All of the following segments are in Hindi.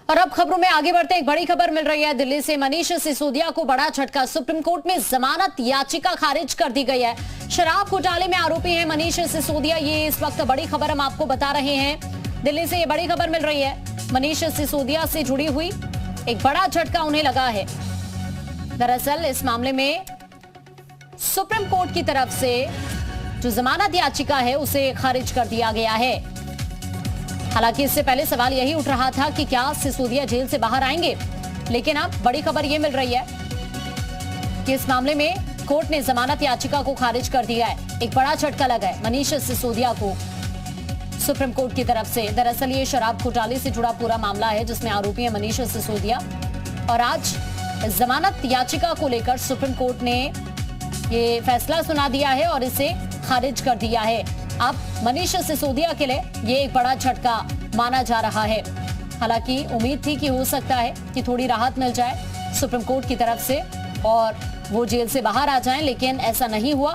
और अब खबरों में आगे बढ़ते एक बड़ी खबर मिल रही है दिल्ली से। मनीष सिसोदिया को बड़ा झटका, सुप्रीम कोर्ट में जमानत याचिका खारिज कर दी गई है। शराब घोटाले में आरोपी हैं मनीष सिसोदिया, ये इस वक्त बड़ी खबर हम आपको बता रहे हैं। दिल्ली से ये बड़ी खबर मिल रही है, मनीष सिसोदिया से जुड़ी हुई एक बड़ा झटका उन्हें लगा है। दरअसल इस मामले में सुप्रीम कोर्ट की तरफ से जो जमानत याचिका है उसे खारिज कर दिया गया है। हालांकि इससे पहले सवाल यही उठ रहा था कि क्या सिसोदिया जेल से बाहर आएंगे, लेकिन अब बड़ी खबर यह मिल रही है कि इस मामले में कोर्ट ने जमानत याचिका को खारिज कर दिया है। एक बड़ा झटका लगा है मनीष सिसोदिया को सुप्रीम कोर्ट की तरफ से। दरअसल ये शराब घोटाले से जुड़ा पूरा मामला है जिसमें आरोपी है मनीष सिसोदिया, और आज जमानत याचिका को लेकर सुप्रीम कोर्ट ने ये फैसला सुना दिया है और इसे खारिज कर दिया है। अब मनीष सिसोदिया के लिए ये एक बड़ा झटका माना जा रहा है। हालांकि उम्मीद थी कि हो सकता है कि थोड़ी राहत मिल जाए सुप्रीम कोर्ट की तरफ से और वो जेल से बाहर आ जाएं, लेकिन ऐसा नहीं हुआ।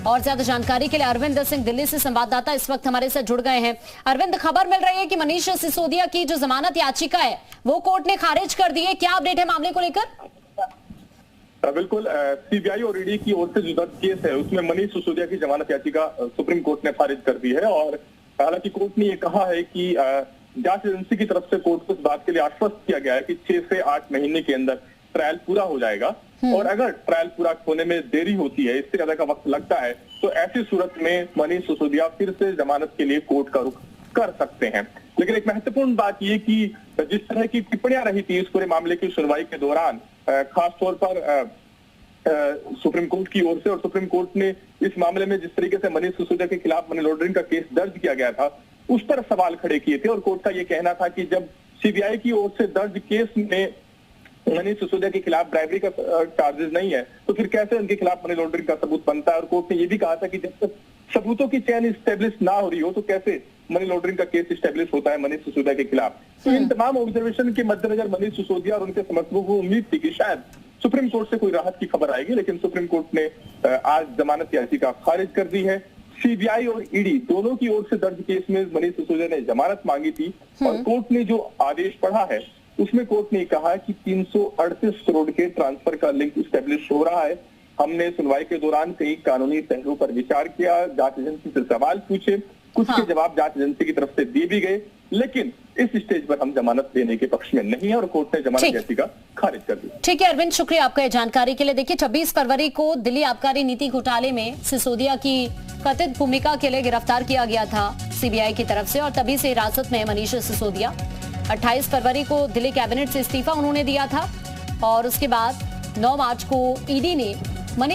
और ज्यादा जानकारी के लिए अरविंद सिंह दिल्ली से संवाददाता इस वक्त हमारे साथ जुड़ गए हैं। अरविंद, खबर मिल रही है कि मनीष सिसोदिया की जो जमानत याचिका है वो कोर्ट ने खारिज कर दी है, क्या अपडेट है मामले को लेकर? बिल्कुल, सीबीआई और ईडी की ओर से जो दर्ज केस है उसमें मनीष सिसोदिया की जमानत याचिका सुप्रीम कोर्ट ने खारिज कर दी है। और हालांकि कोर्ट ने ये कहा है कि जांच एजेंसी की तरफ से कोर्ट को इस बात के लिए आश्वस्त किया गया है कि 6 से 8 महीने के अंदर ट्रायल पूरा हो जाएगा। और अगर ट्रायल पूरा होने में देरी होती है, इससे ज्यादा का वक्त लगता है, तो ऐसी सूरत में मनीष सिसोदिया फिर से जमानत के लिए कोर्ट का रुख कर सकते हैं। लेकिन एक महत्वपूर्ण बात यह कि जिस तरह की टिप्पणियां रही थी इस पूरे मामले की सुनवाई के दौरान, खास तौर पर सुप्रीम कोर्ट की ओर से, और सुप्रीम कोर्ट ने इस मामले में जिस तरीके से मनीष सिसोदिया के खिलाफ मनी लॉन्ड्रिंग का केस दर्ज किया गया था उस पर सवाल खड़े किए थे। और कोर्ट का यह कहना था कि जब सीबीआई की ओर से दर्ज केस में मनीष सिसोदिया के खिलाफ ब्राइबरी का चार्जेस नहीं है तो फिर कैसे उनके खिलाफ मनी लॉन्ड्रिंग का सबूत बनता है। और कोर्ट ने यह भी कहा था कि जब तक सबूतों की चेन स्टेब्लिश ना हो रही हो तो कैसे मनी लॉन्ड्रिंग का केस स्टेब्लिश होता है मनीष सिसोदिया के खिलाफ। तो इन तमाम ऑब्जर्वेशन के मद्देनजर मनीष सिसोदिया और उनके समर्थकों को उम्मीद थी कि शायद सुप्रीम कोर्ट से कोई राहत की खबर आएगी, लेकिन सुप्रीम कोर्ट ने आज जमानत याचिका खारिज कर दी है। सीबीआई और ईडी दोनों की ओर से दर्ज केस में मनीष सिसोदिया ने जमानत मांगी थी और कोर्ट ने जो आदेश पढ़ा है उसमें कोर्ट ने कहा कि 338 करोड़ के ट्रांसफर का लिंक स्टेब्लिश हो रहा है। हमने सुनवाई के दौरान कई कानूनी पहलुओं पर विचार किया, जांच एजेंसी से सवाल पूछे, कुछ के जवाब जांच एजेंसी की तरफ से दिए भी गए, लेकिन इस स्टेज पर हम जमानत देने के पक्ष में नहीं है और कोर्ट ने जमानत याचिका खारिज कर दी। ठीक है अरविंद, शुक्रिया आपका जानकारी के लिए। देखिए 26 फरवरी को दिल्ली आबकारी नीति घोटाले में सिसोदिया की कथित भूमिका के लिए गिरफ्तार किया गया था सीबीआई की तरफ से और तभी से हिरासत में है मनीष सिसोदिया। 28 फरवरी को दिल्ली कैबिनेट से इस्तीफा उन्होंने दिया था और उसके बाद 9 मार्च को ईडी ने मनी